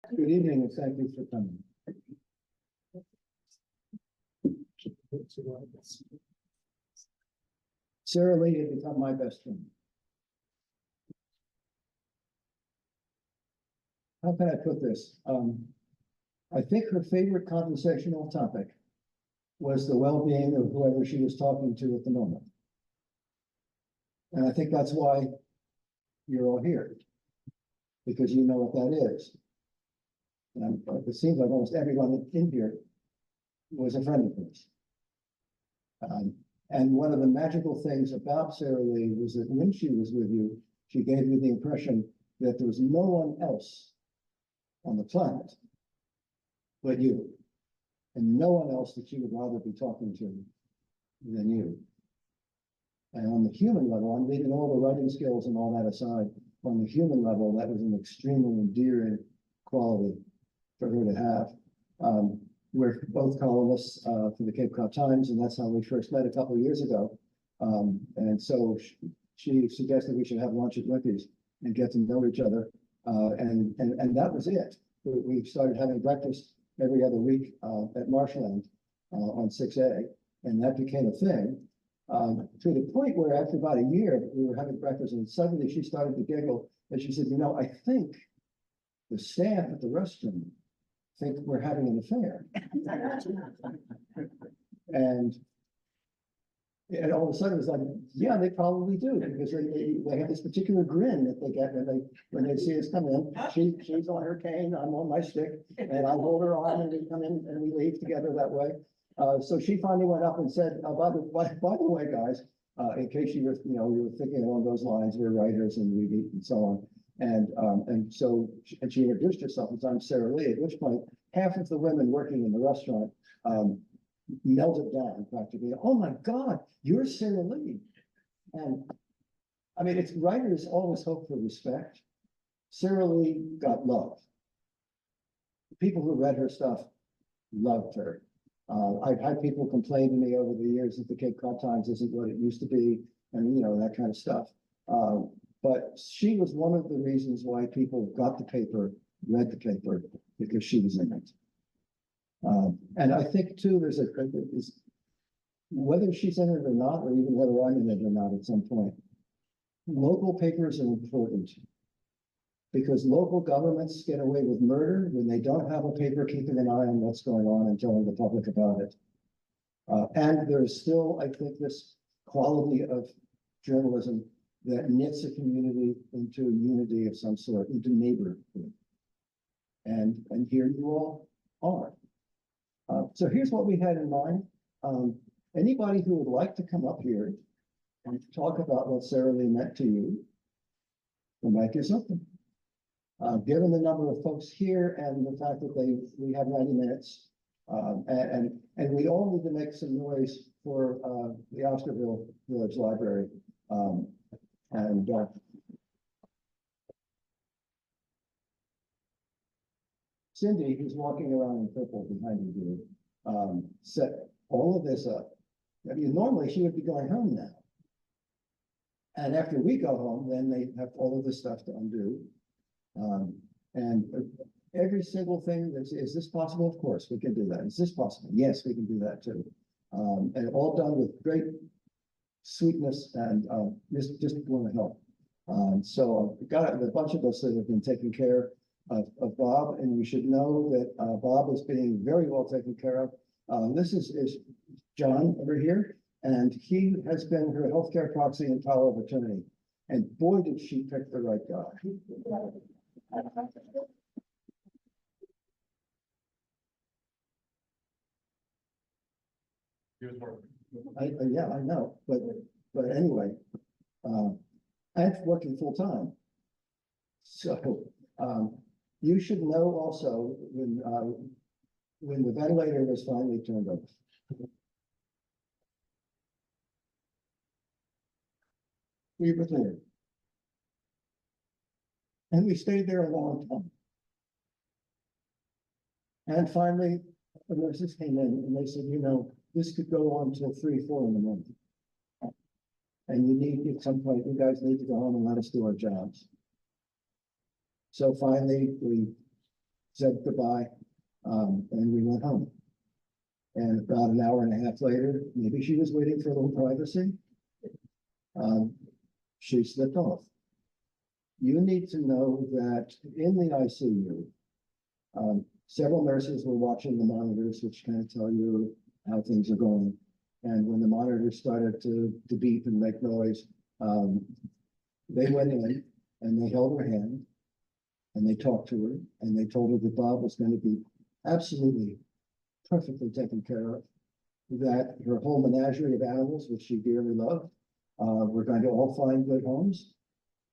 Good evening and thank you for coming. Saralee had become my best friend. How can I put this? I think her favorite conversational topic was the well-being of whoever she was talking to at the moment. And I think that's why you're all here, because you know what that is. And it seems like almost everyone in here was a friend of hers. And one of the magical things about Saralee was that when she was with you, she gave you the impression that there was no one else on the planet but you, and no one else that she would rather be talking to than you. And on the human level, I'm leaving all the writing skills and all that aside, on the human level, that was an extremely endearing quality for her to have. We're both columnists for the Cape Cod Times, and that's how we first met a couple of years ago. And so she suggested we should have lunch at Wimpy's and get to know each other. And that was it. We started having breakfast every other week at Marshland on 6A, and that became a thing. To the point where after about a year, we were having breakfast and suddenly she started to giggle and she said, you know, I think the staff at the restaurant think we're having an affair. And all of a sudden it's like, yeah, they probably do, because they have this particular grin that they get when they see us come in. She's on her cane, I'm on my stick, and I hold her arm and we come in and we leave together that way. So she finally went up and said, by the way, guys, in case you were, we were thinking along those lines, we're writers and we eat and so on. And she introduced herself as I'm Saralee, at which point half of the women working in the restaurant melted down practically. Oh my God, you're Saralee. And I mean, it's writers always hope for respect. Saralee got love. The people who read her stuff loved her. I've had people complain to me over the years that the Cape Cod Times isn't what it used to be, and that kind of stuff. But she was one of the reasons why people got the paper, read the paper, because she was in it. And I think too, whether she's in it or not, or even whether I'm in it or not at some point, local papers are important. Because local governments get away with murder when they don't have a paper keeping an eye on what's going on and telling the public about it. And there's still, I think, this quality of journalism that knits a community into a unity of some sort, into neighborhood. And here you all are. So here's what we had in mind. Anybody who would like to come up here and talk about what Saralee meant to you, the mic is open. Given the number of folks here and the fact that we have 90 minutes, and we all need to make some noise for the Osterville Village Library. Cindy, who's walking around in purple behind you, set all of this up. I mean, normally she would be going home now. And after we go home, then they have all of this stuff to undo. And every single thing is this possible? Of course, we can do that. Is this possible? Yes, we can do that too. And all done with great sweetness and just want to help. So I've got a bunch of us that have been taking care of Bob, and you should know that Bob is being very well taken care of. This is John over here, and he has been her healthcare proxy and power of attorney. And boy, did she pick the right guy. Yeah, I know, but anyway, and working full time. So you should know also when the ventilator was finally turned off. We were there. And we stayed there a long time. And finally, the nurses came in and they said, this could go on till 3, 4 in the morning. And at some point, you guys need to go home and let us do our jobs. So finally, we said goodbye, and we went home. And about an hour and a half later, maybe she was waiting for a little privacy. She slipped off. You need to know that in the ICU, several nurses were watching the monitors, which kind of tell you how things are going. And when the monitors started to beep and make noise, they went in and they held her hand and they talked to her and they told her that Bob was going to be absolutely perfectly taken care of, that her whole menagerie of animals, which she dearly loved, were going to all find good homes,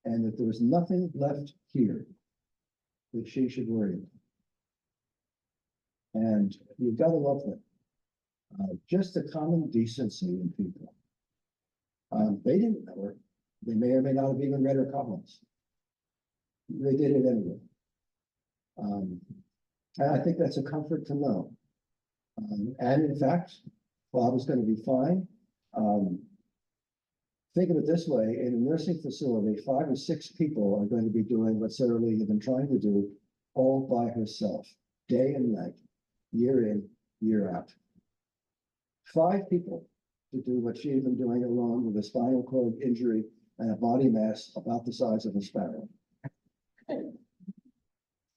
and that there was nothing left here that she should worry about. And you've got to love them. Just the common decency in people. They didn't know her. They may or may not have even read her columns. They did it anyway. And I think that's a comfort to know. And in fact, Bob is going to be fine. Think of it this way, in a nursing facility, 5 or 6 people are going to be doing what Saralee had been trying to do all by herself, day and night, year in, year out. 5 people to do what she had been doing alone with a spinal cord injury and a body mass about the size of a sparrow.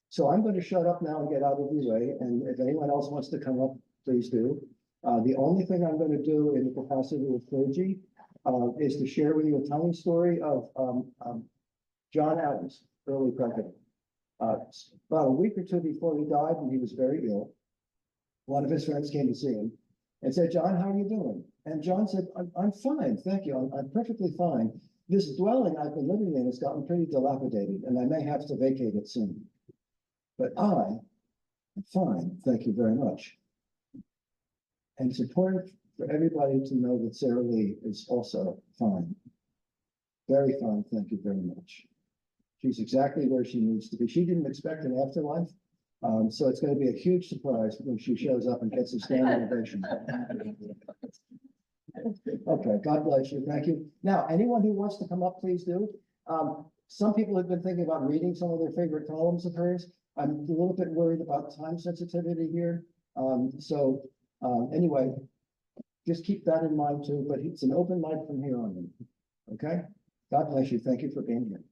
So I'm going to shut up now and get out of the way, and if anyone else wants to come up, please do. The only thing I'm going to do in the capacity of clergy is to share with you a tiny story of John Adams, early president. About a week or 2 before he died, and he was very ill, one of his friends came to see him and said, "John, how are you doing?" And John said, I'm fine, thank you, I'm perfectly fine. This dwelling I've been living in has gotten pretty dilapidated, and I may have to vacate it soon. But I'm fine, thank you very much. And it's important for everybody to know that Saralee is also fine. Very fine, thank you very much. She's exactly where she needs to be. She didn't expect an afterlife, so it's going to be a huge surprise when she shows up and gets a standing ovation. Okay, God bless you, thank you. Now, anyone who wants to come up, please do. Some people have been thinking about reading some of their favorite columns of hers. I'm a little bit worried about time sensitivity here. Anyway, just keep that in mind too, but it's an open mic from here on in. Okay? God bless you. Thank you for being here.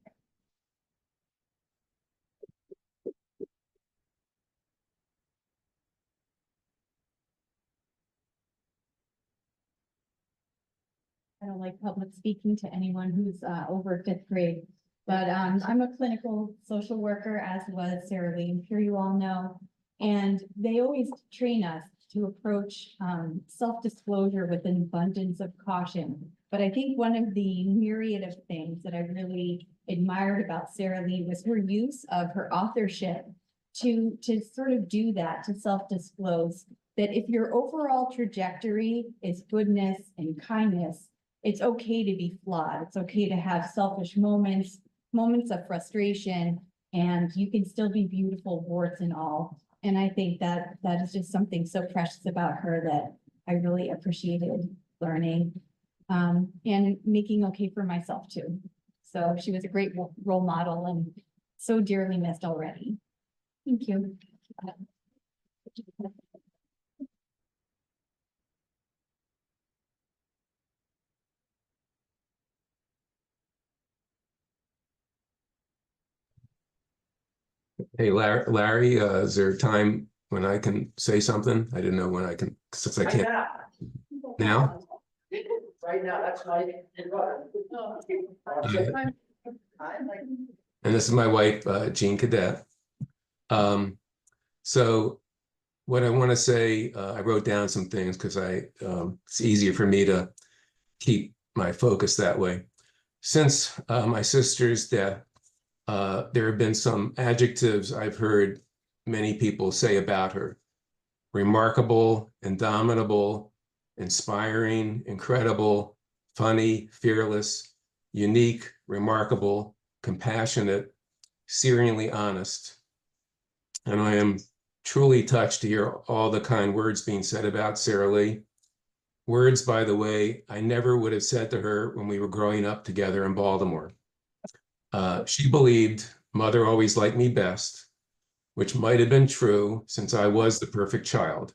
I don't like public speaking to anyone who's over 5th grade, but I'm a clinical social worker, as was Saralee, I'm sure you all know. And they always train us to approach self-disclosure with an abundance of caution. But I think one of the myriad of things that I really admired about Saralee was her use of her authorship to sort of do that, to self-disclose, that if your overall trajectory is goodness and kindness, it's okay to be flawed. It's okay to have selfish moments, moments of frustration, and you can still be beautiful, warts and all. And I think that is just something so precious about her that I really appreciated learning and making okay for myself too. So she was a great role model and so dearly missed already. Thank you. Hey, Larry, is there a time when I can say something? I didn't know when I can, since I can't. Now? Right now, that's my brother. And this is my wife, Jean Cadet. So what I want to say, I wrote down some things because it's easier for me to keep my focus that way. Since my sister's death, there have been some adjectives I've heard many people say about her: remarkable, indomitable, inspiring, incredible, funny, fearless, unique, remarkable, compassionate, searingly honest. And I am truly touched to hear all the kind words being said about Saralee. Words, by the way, I never would have said to her when we were growing up together in Baltimore. She believed mother always liked me best, which might have been true since I was the perfect child.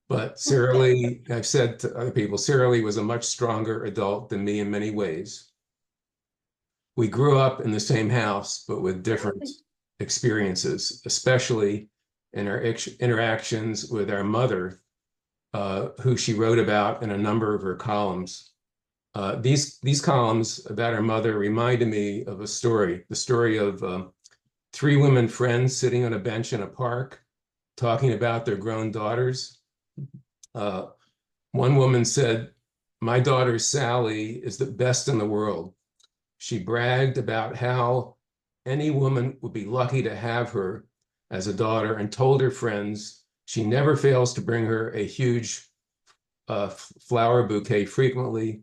But Saralee, I've said to other people, Saralee was a much stronger adult than me in many ways. We grew up in the same house, but with different experiences, especially in our interactions with our mother, who she wrote about in a number of her columns. These columns about her mother reminded me of a story, the story of three women friends sitting on a bench in a park, talking about their grown daughters. One woman said, "My daughter Sally is the best in the world." She bragged about how any woman would be lucky to have her as a daughter and told her friends she never fails to bring her a huge flower bouquet frequently.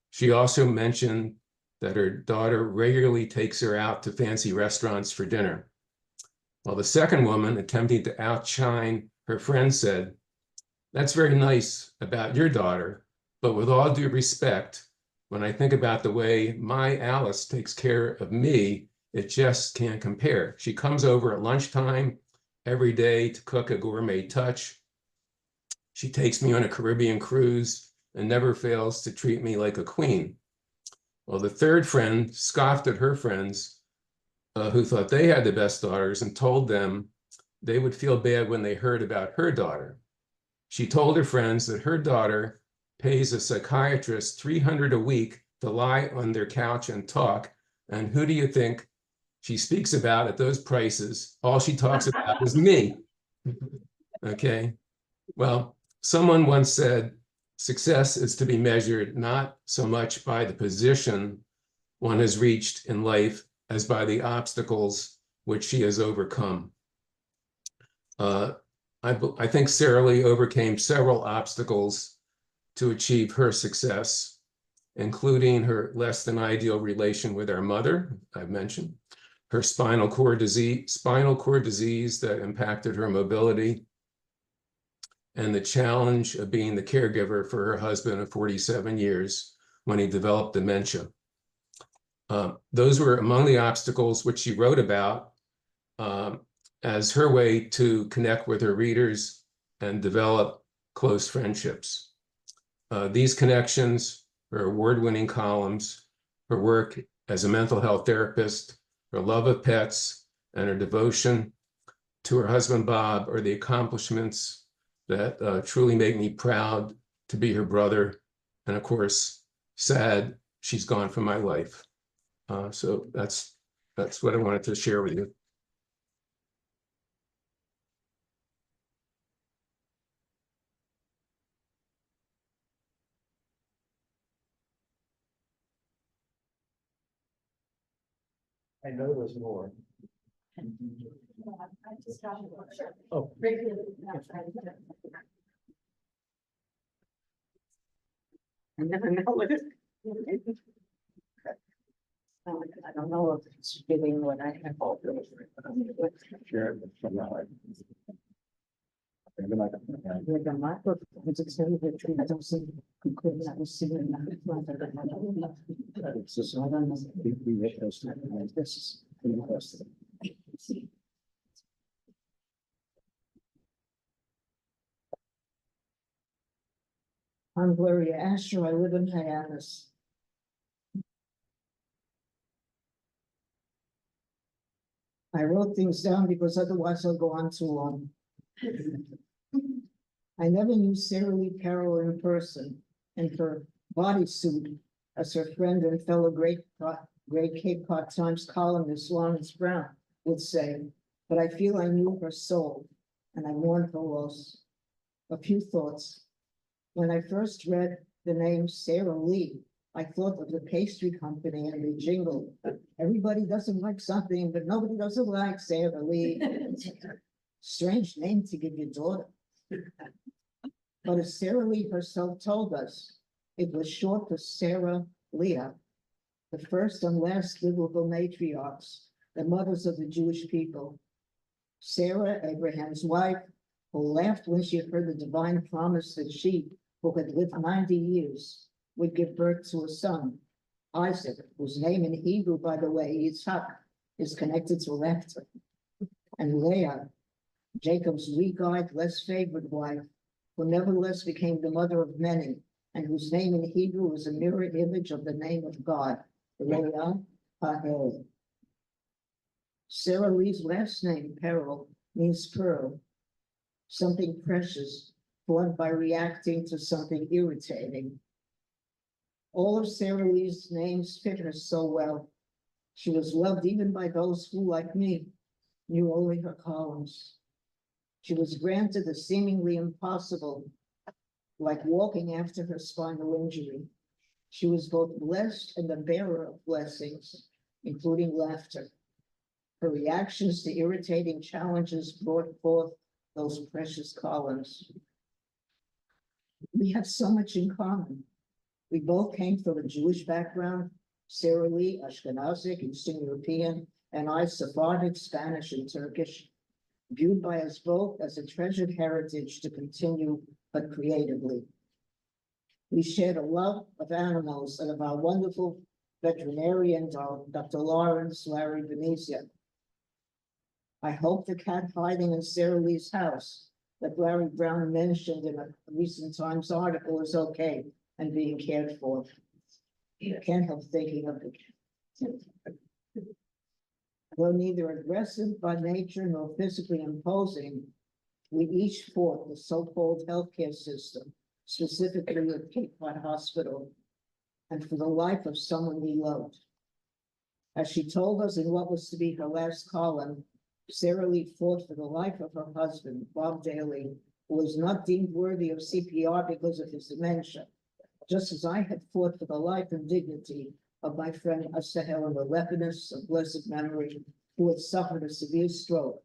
She also mentioned that her daughter regularly takes her out to fancy restaurants for dinner. While the second woman, attempting to outshine her friend, said, "That's very nice about your daughter, but with all due respect, when I think about the way my Alice takes care of me, it just can't compare. She comes over at lunchtime every day to cook a gourmet touch. She takes me on a Caribbean cruise and never fails to treat me like a queen." Well, the third friend scoffed at her friends who thought they had the best daughters and told them they would feel bad when they heard about her daughter. She told her friends that her daughter pays a psychiatrist $300 a week to lie on their couch and talk. And who do you think she speaks about at those prices? All she talks about is me. Okay. Well, someone once said, success is to be measured not so much by the position one has reached in life as by the obstacles which she has overcome. I think Saralee overcame several obstacles to achieve her success, including her less than ideal relation with our mother, I've mentioned, her spinal cord disease that impacted her mobility, and the challenge of being the caregiver for her husband of 47 years when he developed dementia. Those were among the obstacles which she wrote about as her way to connect with her readers and develop close friendships. These connections, her award-winning columns, her work as a mental health therapist, her love of pets, and her devotion to her husband, Bob, are the accomplishments that truly make me proud to be her brother. And of course, sad she's gone from my life. So that's what I wanted to share with you. I know there's more. Oh. I never know what it. I don't know if it's fitting what I have. Sure. With the microphone, it's extended between those who could not see in It's just, I don't know. We make those like this is pretty close. I'm Gloria Asher. I live in Hyannis. I wrote things down because otherwise I'll go on too long. I never knew Saralee Perel in person, and her bodysuit as her friend and fellow great Cape Cod Times columnist Lawrence Brown would say, but I feel I knew her soul, and I mourned her loss. A few thoughts. When I first read the name Saralee, I thought of the pastry company and the jingle. Everybody doesn't like something, but nobody doesn't like Saralee. Strange name to give your daughter. But as Saralee herself told us, it was short for Sarah Leah, the first and last biblical matriarchs, the mothers of the Jewish people. Sarah, Abraham's wife, who laughed when she heard the divine promise that she, who had lived 90 years, would give birth to a son, Isaac, whose name in Hebrew, by the way, Yitzhak, is connected to laughter. And Leah, Jacob's weak-eyed, less favored wife, who nevertheless became the mother of many, and whose name in Hebrew is a mirror image of the name of God, Wianno Ave. Saralee's last name, Perel, means pearl, something precious, formed by reacting to something irritating. All of Saralee's names fit her so well. She was loved even by those who, like me, knew only her columns. She was granted the seemingly impossible, like walking after her spinal injury. She was both blessed and the bearer of blessings, including laughter. Her reactions to irritating challenges brought forth those precious columns. We have so much in common. We both came from a Jewish background, Saralee, Ashkenazic, Eastern European, and I, Sephardic, Spanish, and Turkish, viewed by us both as a treasured heritage to continue, but creatively. We shared a love of animals and of our wonderful veterinarian, Dr. Lawrence Larry Venezia. I hope the cat hiding in Saralee's house that Larry Brown mentioned in a recent Times article is okay and being cared for. I can't help thinking of the cat. Though neither aggressive by nature nor physically imposing, we each fought the so-called healthcare system, specifically at Cape Cod Hospital, and for the life of someone we loved. As she told us in what was to be her last column, Saralee fought for the life of her husband, Bob Daly, who was not deemed worthy of CPR because of his dementia, just as I had fought for the life and dignity of my friend Asahel Lepidus of blessed memory, who had suffered a severe stroke,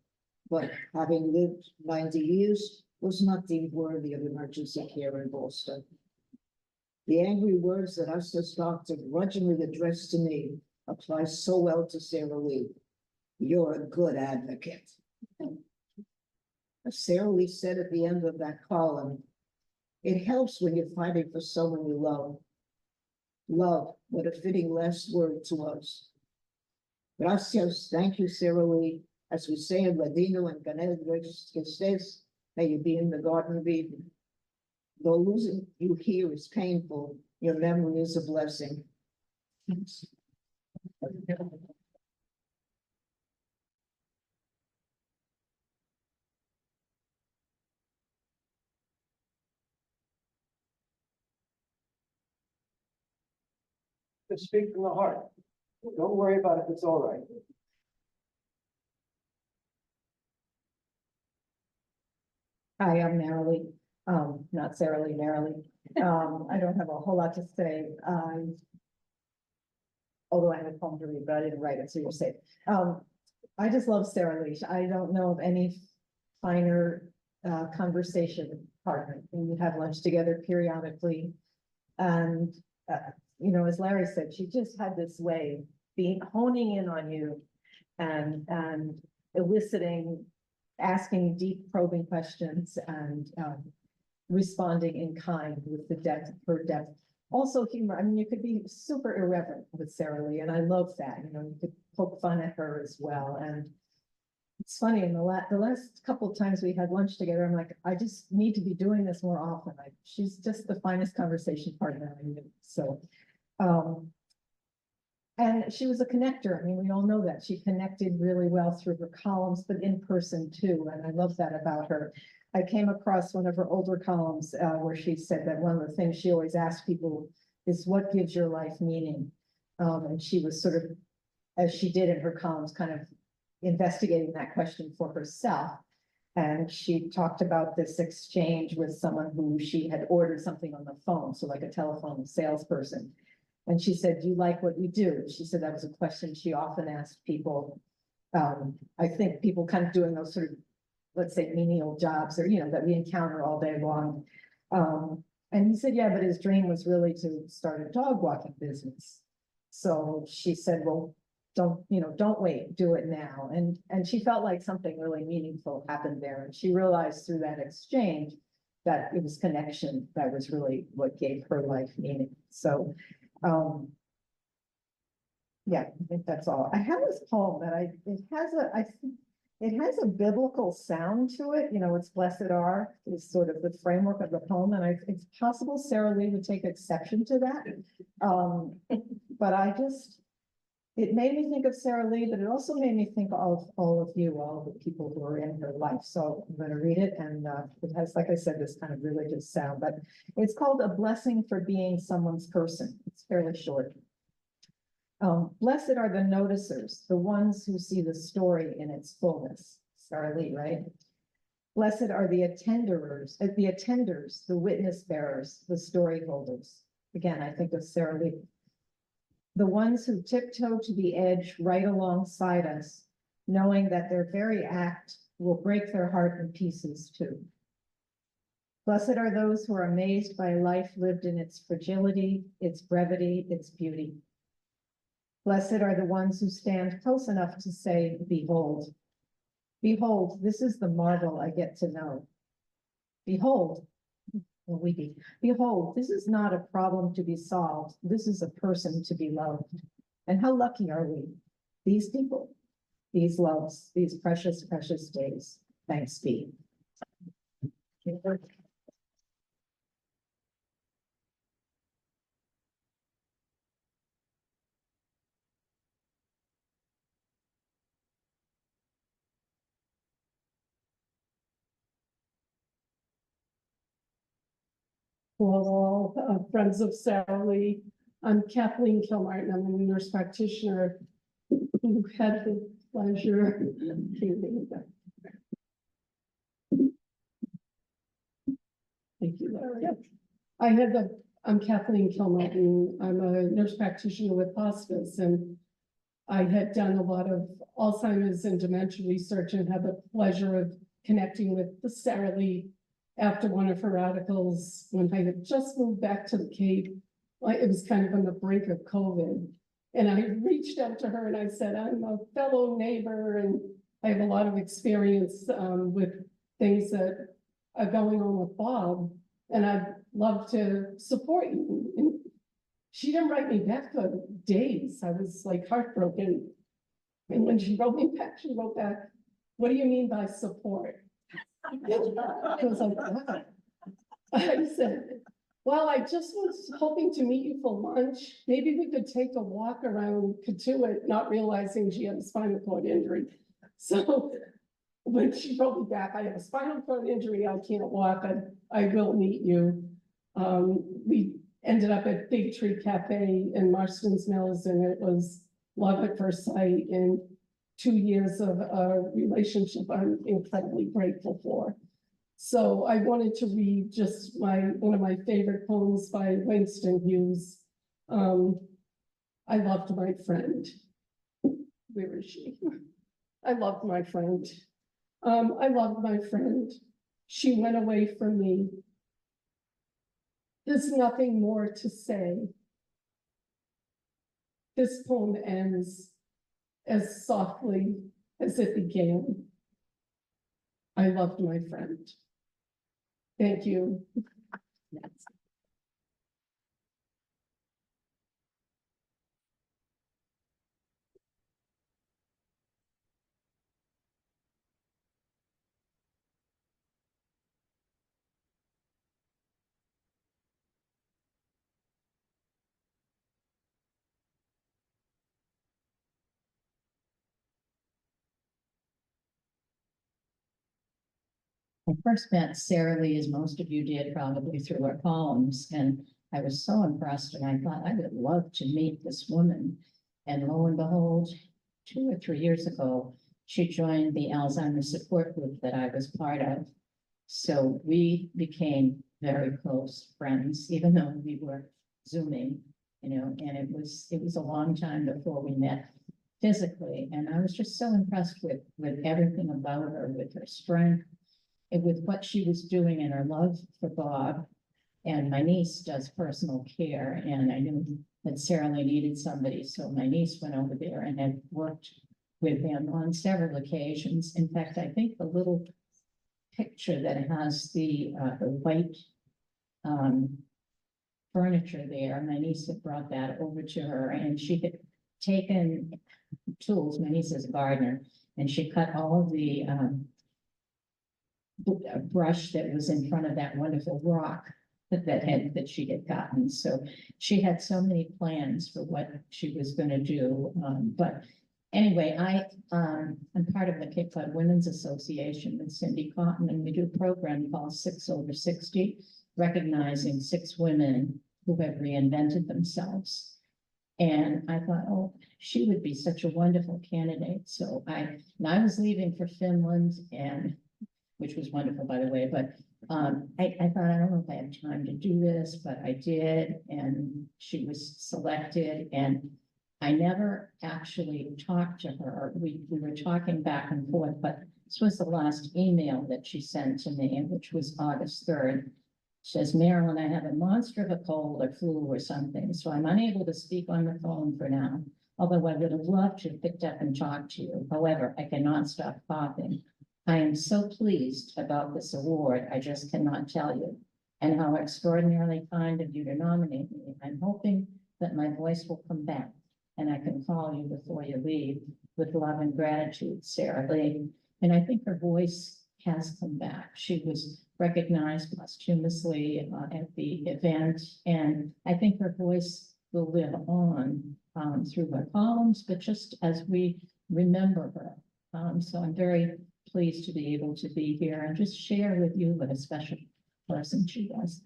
but having lived 90 years, was not deemed worthy of emergency care in Boston. The angry words that Asa's doctor grudgingly addressed to me apply so well to Saralee. You're a good advocate. As Saralee said at the end of that column, it helps when you're fighting for someone you love. Love, what a fitting last word to us. Gracias, thank you, Saralee. As we say in Ladino and Ganel, may you be in the Garden of Eden. Though losing you here is painful, your memory is a blessing. Just speak from the heart. Don't worry about it, it's all right. Hi, I'm Marilee, not Saralee, Marilee. I don't have a whole lot to say. Although I had a poem to read, but I didn't write it, so you're safe. I just love Saralee. I don't know of any finer conversation partner. We would have lunch together periodically. And, you know, as Larry said, she just had this way of honing in on you and eliciting, asking deep probing questions and responding in kind with the depth of her depth. Also humor. I mean, you could be super irreverent with Saralee, and I love that. You know, you could poke fun at her as well. And it's funny, in the last couple of times we had lunch together, I'm like, I just need to be doing this more often. She's just the finest conversation partner I knew. So, and she was a connector. I mean, we all know that. She connected really well through her columns, but in person too. And I love that about her. I came across one of her older columns where she said that one of the things she always asked people is what gives your life meaning? And she was sort of, as she did in her columns, kind of investigating that question for herself. And she talked about this exchange with someone who she had ordered something on the phone, so like a telephone salesperson. And she said, do you like what you do? She said that was a question she often asked people. I think people kind of doing those sort of, let's say, menial jobs or, you know, that we encounter all day long. And he said, yeah, but his dream was really to start a dog walking business. So she said, well, don't wait, do it now. And she felt like something really meaningful happened there. And she realized through that exchange that it was connection that was really what gave her life meaning. So, yeah, I think that's all. I have this poem that It has a biblical sound to it, you know, it's blessed are is sort of the framework of the poem, and it's possible Saralee would take exception to that. But it made me think of Saralee, but it also made me think of all of you, all the people who are in her life. So I'm gonna read it, and it has, like I said, this kind of religious sound, but it's called A Blessing for Being Someone's Person. It's fairly short. Blessed are the noticers, the ones who see the story in its fullness. Saralee, right? Blessed are the attenders, the witness bearers, the story holders. Again, I think of Saralee. The ones who tiptoe to the edge right alongside us, knowing that their very act will break their heart in pieces too. Blessed are those who are amazed by a life lived in its fragility, its brevity, its beauty. Blessed are the ones who stand close enough to say, behold. Behold, this is the marvel I get to know. Behold, behold, this is not a problem to be solved. This is a person to be loved. And how lucky are we? These people, these loves, these precious, precious days. Thanks be. Hello, all, friends of Saralee. I'm Kathleen Kilmartin. I'm a nurse practitioner who had the pleasure. Thank you, Larry. I'm Kathleen Kilmartin. I'm a nurse practitioner with hospice, and I had done a lot of Alzheimer's and dementia research and had the pleasure of connecting with the Saralee after one of her articles when I had just moved back to the Cape. It was kind of on the brink of COVID. And I reached out to her and I said, I'm a fellow neighbor and I have a lot of experience with things that are going on with Bob. And I'd love to support you. And she didn't write me back for days. I was like heartbroken. And when she wrote back, what do you mean by support? I was like, wow. I said, well, I just was hoping to meet you for lunch. Maybe we could take a walk around Katuitt, not realizing she had a spinal cord injury. So when she wrote me back, I have a spinal cord injury, I can't walk, I will meet you. We ended up at Big Tree Cafe in Marston's Mills, and it was love at first sight. And 2 years of a relationship I'm incredibly grateful for. So I wanted to read just one of my favorite poems by Langston Hughes. I loved my friend. Where is she? I loved my friend. I loved my friend. She went away from me. There's nothing more to say. This poem ends as softly as it began. I loved my friend. Thank you. I first met Saralee, as most of you did, probably through her columns, and I was so impressed, and I thought I would love to meet this woman. And lo and behold, 2 or 3 years ago, she joined the Alzheimer's support group that I was part of. So we became very close friends, even though we were Zooming, you know, and it was a long time before we met physically. And I was just so impressed with everything about her, with her strength, and with what she was doing and her love for Bob. And my niece does personal care, and I knew that Saralee needed somebody, so my niece went over there and had worked with him on several occasions. In fact, I think the little picture that has the white furniture there, my niece had brought that over to her, and she had taken tools. My niece is a gardener, and she cut all of the, brush that was in front of that wonderful rock that she had gotten. So she had so many plans for what she was gonna do. But anyway, I'm part of the Cape Cod Women's Association with Cindy Cotton, and we do a program called 6 over 60, recognizing 6 women who have reinvented themselves. And I thought, oh, she would be such a wonderful candidate. So I was leaving for Finland, and which was wonderful, by the way, but I thought, I don't know if I have time to do this, but I did, and she was selected, and I never actually talked to her. We were talking back and forth, but this was the last email that she sent to me, which was August 3rd. Says, Marilyn, I have a monster of a cold or flu or something, so I'm unable to speak on the phone for now. Although I would have loved to have picked up and talked to you. However, I cannot stop coughing. I am so pleased about this award, I just cannot tell you. And how extraordinarily kind of you to nominate me. I'm hoping that my voice will come back and I can call you before you leave. With love and gratitude, Saralee. And I think her voice has come back. She was recognized posthumously at the event, and I think her voice will live on through her columns, but just as we remember her. So I'm very pleased to be able to be here and just share with you what a special person she was.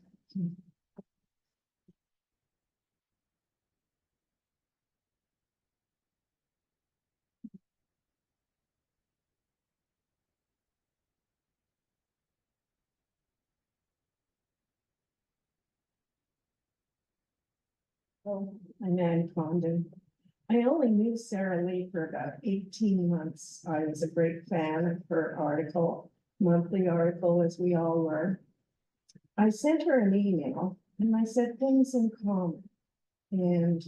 I'm Ann Condon. I only knew Saralee for about 18 months. I was a great fan of her article, monthly article, as we all were. I sent her an email and I said things in common. And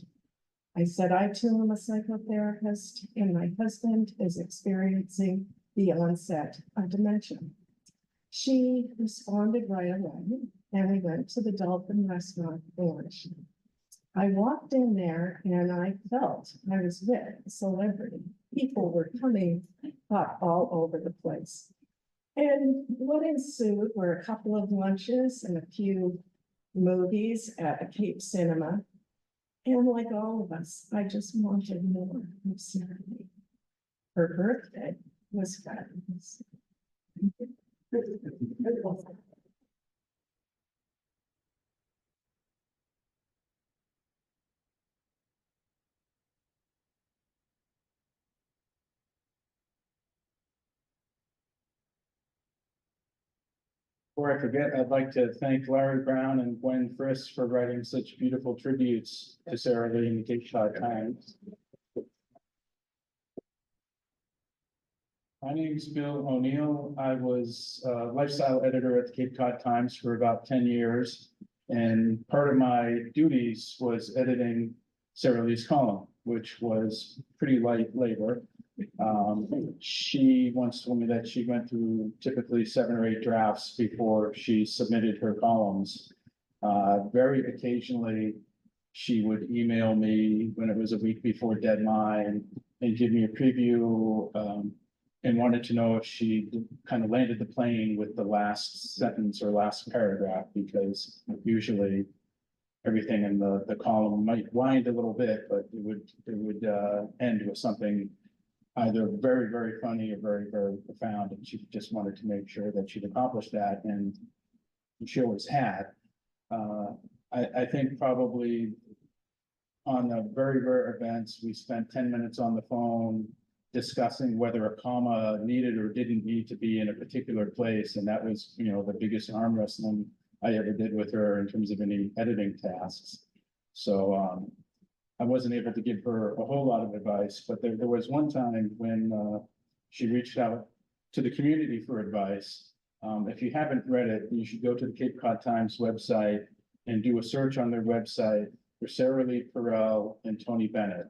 I said, I too am a psychotherapist and my husband is experiencing the onset of dementia. She responded right away and we went to the Dolphin Restaurant Village. I walked in there and I felt I was with a celebrity. People were coming up all over the place. And what ensued were a couple of lunches and a few movies at a Cape Cinema. And like all of us, I just wanted more of Saralee. Her birthday was fabulous. Before I forget, I'd like to thank Larry Brown and Gwen Friss for writing such beautiful tributes to Saralee in the Cape Cod Times. My name is Bill O'Neill. I was a lifestyle editor at the Cape Cod Times for about 10 years. And part of my duties was editing Saralee's column, which was pretty light labor. She once told me that she went through typically 7 or 8 drafts before she submitted her columns. Very occasionally, she would email me when it was a week before deadline and give me a preview, and wanted to know if she kind of landed the plane with the last sentence or last paragraph, because usually everything in the column might wind a little bit, but it would end with something either very, very funny or very, very profound. And she just wanted to make sure that she'd accomplished that, and she always had. I think probably on the very rare events, we spent 10 minutes on the phone discussing whether a comma needed or didn't need to be in a particular place. And that was, the biggest arm wrestling I ever did with her in terms of any editing tasks. So I wasn't able to give her a whole lot of advice, but there was one time when she reached out to the community for advice. If you haven't read it, you should go to the Cape Cod Times website and do a search on their website for Saralee Perel and Tony Bennett.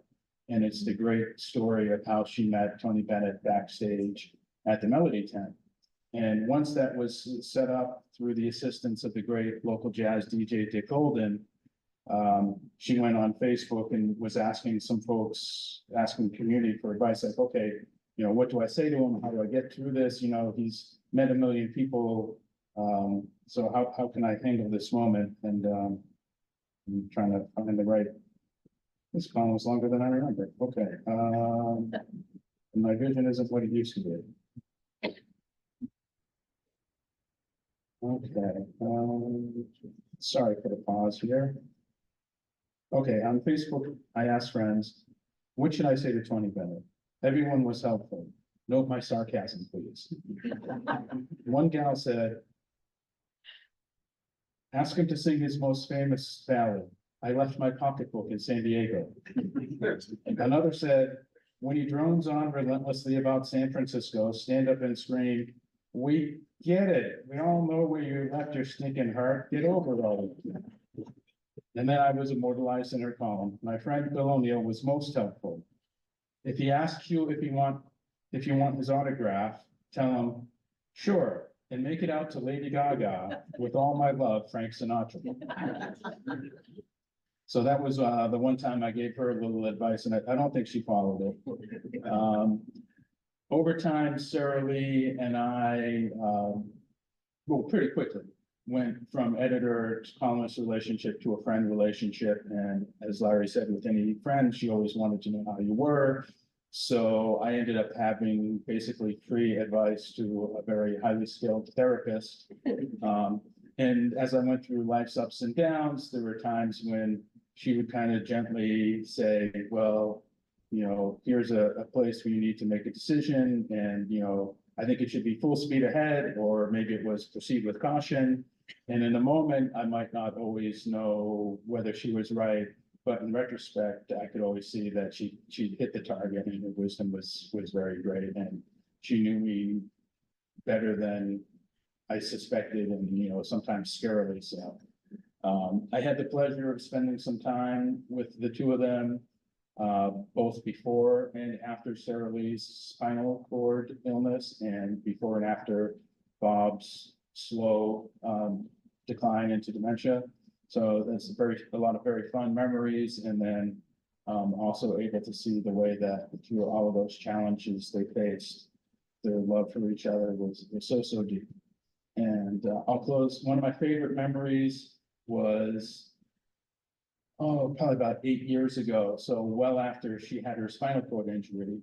And it's the great story of how she met Tony Bennett backstage at the Melody Tent. And once that was set up through the assistance of the great local jazz DJ Dick Golden, she went on Facebook and was asking some folks, asking the community for advice, like, okay, you know, what do I say to him? How do I get through this? You know, he's met a million people. So how can I handle this moment? And, I'm trying to find the right. This column was longer than I remember. Okay, my vision isn't what it used to be. Okay, sorry for the pause here. Okay, on Facebook, I asked friends, what should I say to Tony Bennett? Everyone was helpful. Note my sarcasm, please. One gal said, ask him to sing his most famous ballad, I Left My Pocketbook in San Diego. Another said, when he drones on relentlessly about San Francisco, stand up and scream, we get it. We all know where you left your stinking heart. Get over it all. And then I was immortalized in her column. My friend Bill O'Neill was most helpful. If he asks you if you want his autograph, tell him, sure, and make it out to Lady Gaga with all my love, Frank Sinatra. So that was the one time I gave her a little advice, and I don't think she followed it. Over time, Saralee and I, well, pretty quickly went from editor to columnist relationship to a friend relationship. And as Larry said, with any friend, she always wanted to know how you were. So I ended up having basically free advice to a very highly skilled therapist. And as I went through life's ups and downs, there were times when she would kind of gently say, well, you know, here's a place where you need to make a decision. And, you know, I think it should be full speed ahead, or maybe it was proceed with caution. And in the moment, I might not always know whether she was right, but in retrospect, I could always see that she hit the target, and her wisdom was very great. And she knew me better than I suspected, and, you know, sometimes scarily so. I had the pleasure of spending some time with the two of them, both before and after Saralee's spinal cord illness, and before and after Bob's slow decline into dementia. So that's a lot of very fun memories. And then also able to see the way that through all of those challenges they faced, their love for each other was so deep. And I'll close. One of my favorite memories was, probably about 8 years ago. So well after she had her spinal cord injury,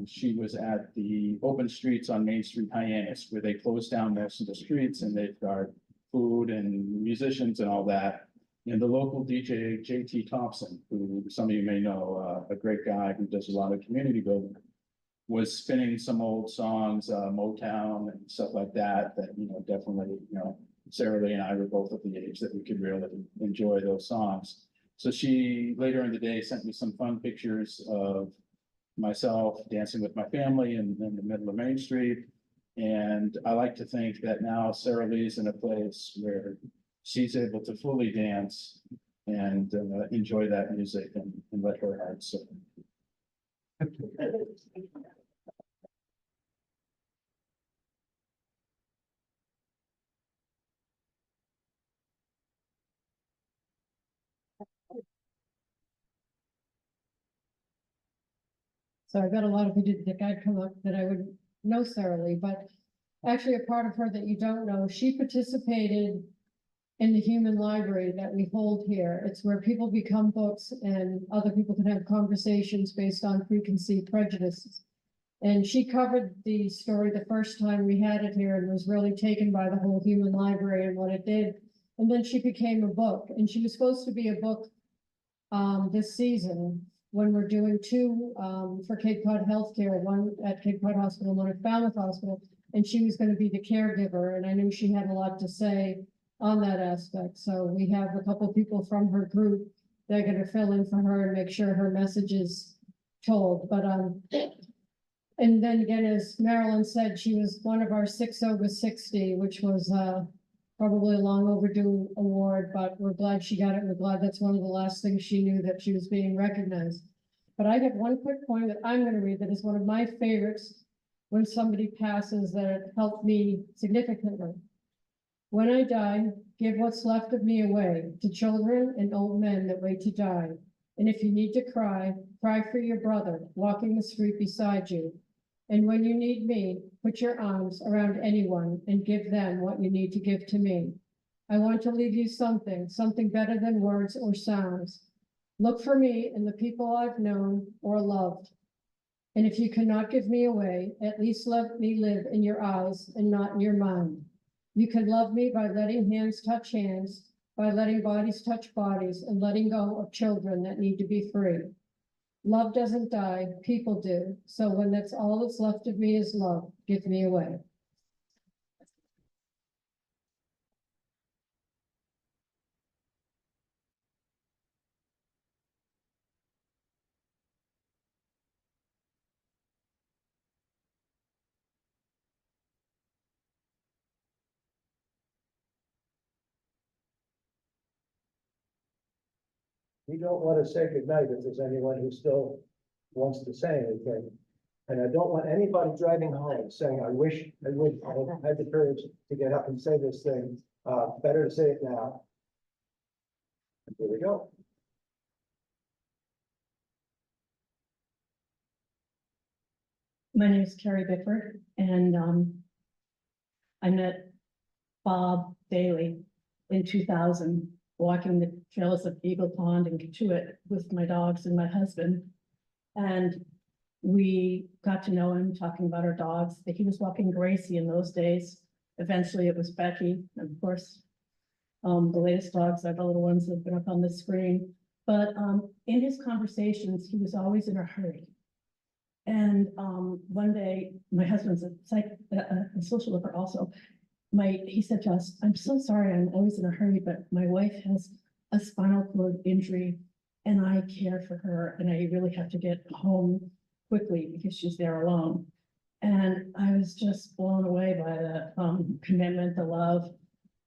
she was at the open streets on Main Street, Hyannis, where they closed down most of the streets, and they've got food and musicians and all that. And the local DJ, JT Thompson, who some of you may know, a great guy who does a lot of community building, was spinning some old songs, Motown and stuff like that, you know, definitely, you know, Saralee and I were both at the age that we could really enjoy those songs. So she later in the day sent me some fun pictures of myself dancing with my family in the middle of Main Street. And I like to think that now Saralee's in a place where she's able to fully dance and enjoy that music and let her heart sing. So I got a lot of people that think I'd come up that I would know Saralee, but actually a part of her that you don't know, she participated in the human library that we hold here. It's where people become books and other people can have conversations based on preconceived prejudices. And she covered the story the first time we had it here and was really taken by the whole human library and what it did. And then she became a book, and she was supposed to be a book this season when we're doing two for Cape Cod Healthcare, one at Cape Cod Hospital, one at Falmouth Hospital, and she was going to be the caregiver. And I knew she had a lot to say on that aspect. So we have a couple of people from her group that are going to fill in for her and make sure her message is told. But and then again, as Marilyn said, she was one of our 6 over 60, which was probably a long overdue award, but we're glad she got it. We're glad that's one of the last things she knew, that she was being recognized. But I have one quick point that I'm going to read that is one of my favorites when somebody passes that helped me significantly. When I die, give what's left of me away to children and old men that wait to die. And if you need to cry, cry for your brother walking the street beside you. And when you need me, put your arms around anyone and give them what you need to give to me. I want to leave you something, something better than words or sounds. Look for me in the people I've known or loved. And if you cannot give me away, at least let me live in your eyes and not in your mind. You can love me by letting hands touch hands, by letting bodies touch bodies, and letting go of children that need to be free. Love doesn't die, people do. So when that's all that's left of me is love, give me away. We don't want to say goodnight if there's anyone who still wants to say anything. And I don't want anybody driving home saying, I wish I would have had the courage to get up and say this thing. Better to say it now. Here we go. My name is Carrie Bickford, and I met Bob Daly in 2000, walking the trails of Eagle Pond and Katuitt with my dogs and my husband. And we got to know him, talking about our dogs. He was walking Gracie in those days. Eventually it was Becky, and of course, the latest dogs are the little ones that have been up on the screen. But in his conversations, he was always in a hurry. And one day, my husband's a social worker also. He said to us, I'm so sorry, I'm always in a hurry, but my wife has a spinal cord injury and I care for her and I really have to get home quickly because she's there alone. And I was just blown away by the commitment, the love.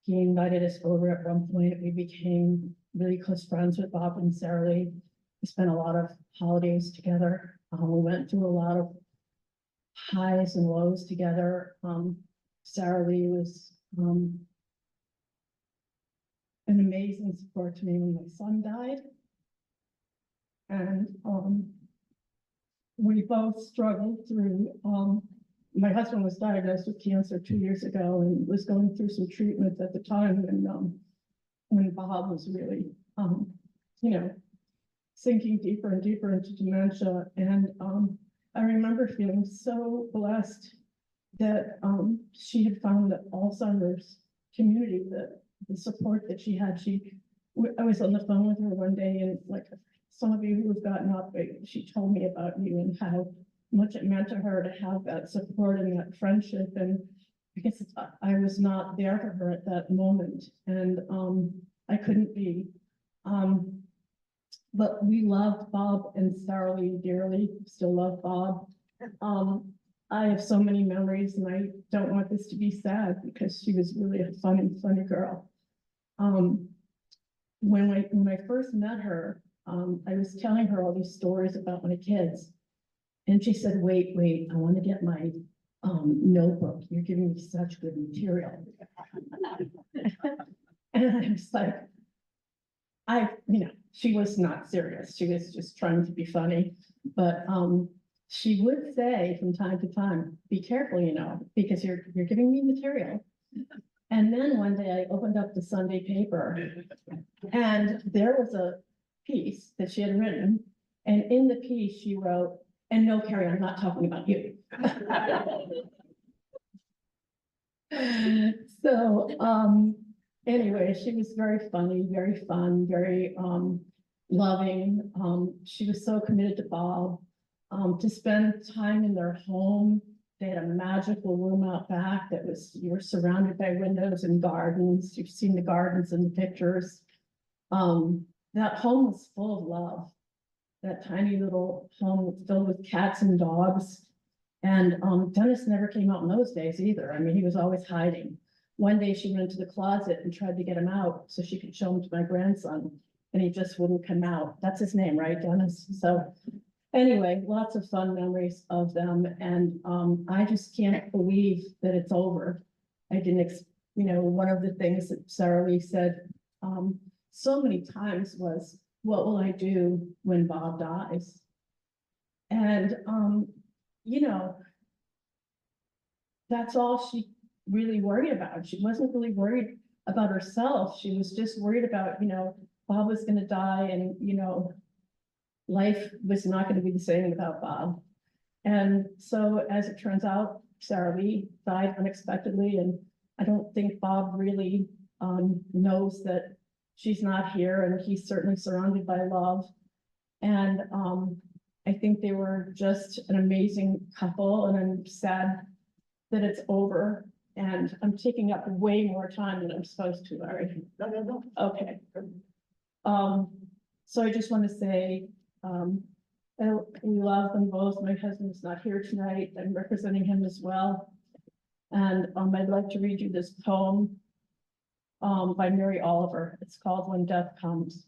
He invited us over at one point. We became really close friends with Bob and Saralee. We spent a lot of holidays together. We went through a lot of highs and lows together. Saralee was an amazing support to me when my son died. And we both struggled through, my husband was diagnosed with cancer 2 years ago and was going through some treatments at the time when Bob was really, sinking deeper and deeper into dementia. And I remember feeling so blessed that she had found the Alzheimer's community, the support that she had. I was on the phone with her one day, and like some of you who have gotten up, she told me about you and how much it meant to her to have that support and that friendship. And I guess I was not there for her at that moment, and I couldn't be. But we loved Bob and Saralee dearly, still love Bob. I have so many memories and I don't want this to be sad because she was really a funny girl. When I first met her, I was telling her all these stories about my kids. And she said, wait, I want to get my notebook. You're giving me such good material. And I was like, she was not serious. She was just trying to be funny. But she would say from time to time, be careful, because you're giving me material. And then one day I opened up the Sunday paper and there was a piece that she had written. And in the piece she wrote, and no, Carrie, I'm not talking about you. So anyway, she was very funny, very fun, very loving. She was so committed to Bob. To spend time in their home. They had a magical room out back you were surrounded by windows and gardens. You've seen the gardens in the pictures. That home was full of love. That tiny little home filled with cats and dogs. And Dennis never came out in those days either. I mean, he was always hiding. One day she went into the closet and tried to get him out so she could show him to my grandson. And he just wouldn't come out. That's his name, right, Dennis? So anyway, lots of fun memories of them. And I just can't believe that it's over. I didn't, one of the things that Saralee said so many times was, what will I do when Bob dies? And, that's all she really worried about. She wasn't really worried about herself. She was just worried about, Bob was gonna die and, life was not gonna be the same without Bob. And so as it turns out, Saralee died unexpectedly, and I don't think Bob really knows that she's not here, and he's certainly surrounded by love. And I think they were just an amazing couple, and I'm sad that it's over. And I'm taking up way more time than I'm supposed to, Larry. No. Okay. So I just want to say, we love them both. My husband's not here tonight. I'm representing him as well. And I'd like to read you this poem by Mary Oliver. It's called When Death Comes.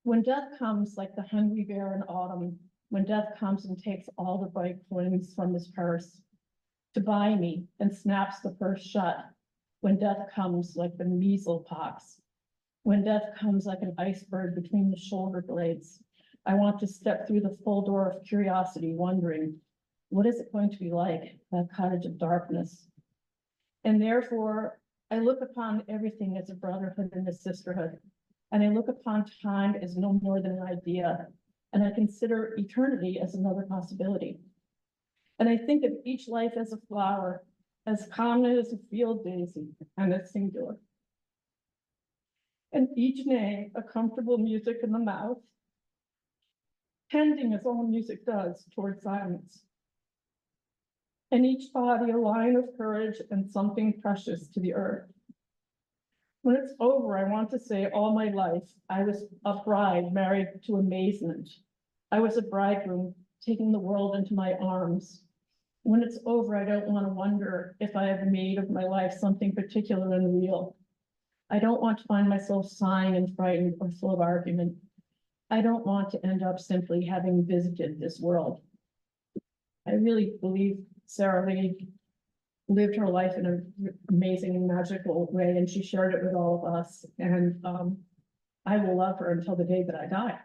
When death comes like the hungry bear in autumn, when death comes and takes all the bright coins from his purse to buy me and snaps the purse shut, when death comes like the measles pox, when death comes like an iceberg between the shoulder blades, I want to step through the full door of curiosity, wondering, what is it going to be like, that cottage of darkness? And therefore, I look upon everything as a brotherhood and a sisterhood. And I look upon time as no more than an idea. And I consider eternity as another possibility. And I think of each life as a flower, as common as a field daisy, and as singular. And each name a comfortable music in the mouth, tending as all music does toward silence. And each body a line of courage and something precious to the earth. When it's over, I want to say all my life, I was a bride married to amazement. I was a bridegroom taking the world into my arms. When it's over, I don't want to wonder if I have made of my life something particular and real. I don't want to find myself sighing and frightened or full of argument. I don't want to end up simply having visited this world. I really believe Saralee lived her life in an amazing and magical way, and she shared it with all of us. And I will love her until the day that I die.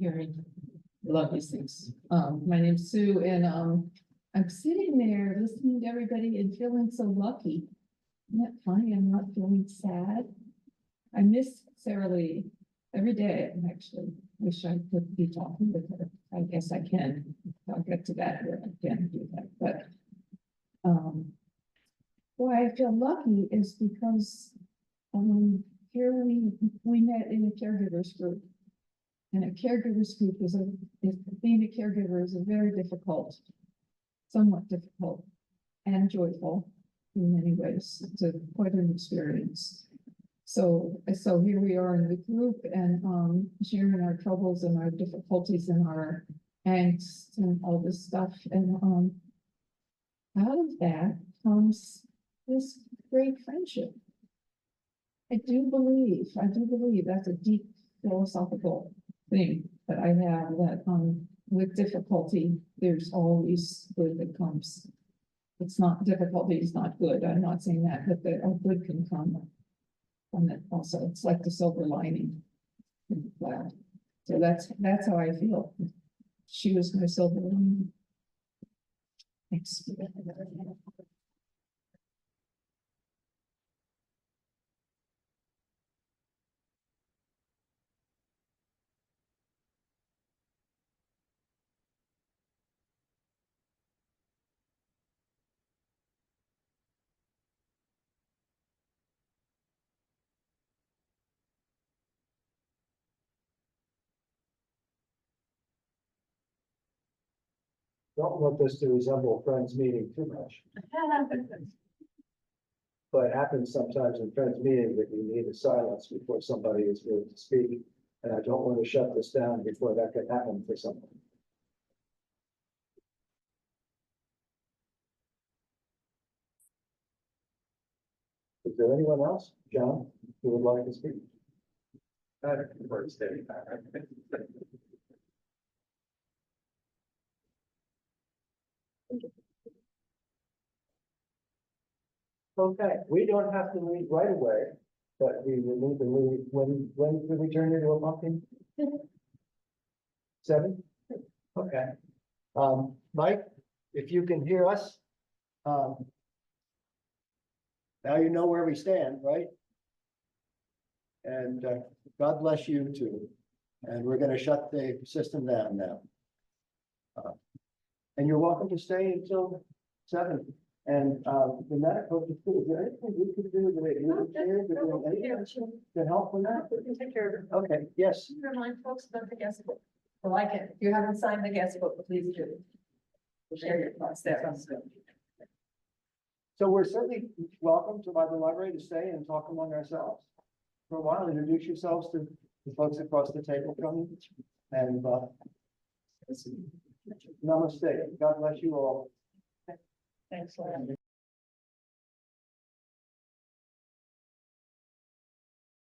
Hearing a lot of these things. My name's Sue, and I'm sitting there listening to everybody and feeling so lucky. Isn't that funny? I'm not feeling sad. I miss Saralee every day. I actually wish I could be talking with her. I guess I can. I'll get to that where I can do that. But why I feel lucky is because here we met in a caregivers group. And a caregivers group being a caregiver is a very difficult, somewhat difficult and joyful in many ways. It's quite an experience. So here we are in the group and sharing our troubles and our difficulties and our angst and all this stuff. And out of that comes this great friendship. I do believe that's a deep philosophical thing that I have, that with difficulty, there's always good that comes. It's not, difficulty is not good. I'm not saying that, but a good can come from it also. It's like the silver lining in the cloud. So that's how I feel. She was my silver lining. Thanks. Don't want this to resemble Friends meeting too much. But it happens sometimes in Friends meeting that you need a silence before somebody is ready to speak. And I don't want to shut this down before that can happen for someone. Is there anyone else, John, who would like to speak? Okay, we don't have to leave right away, but we will need to leave, when do we turn into a pumpkin? 7? Okay. Mike, if you can hear us, now you know where we stand, right? And, God bless you too. And we're gonna shut the system down now. And you're welcome to stay until 7. And, the medical, is there anything we could do to to help with that? We can take care of it. Okay, yes. Remind folks about the guest book. Well, I can, if you haven't signed the guest book, please do. We'll share your thoughts there. So we're certainly welcome to the library to stay and talk among ourselves. For a while, introduce yourselves to the folks across the table from you. And, namaste. God bless you all. Thanks, Lauren.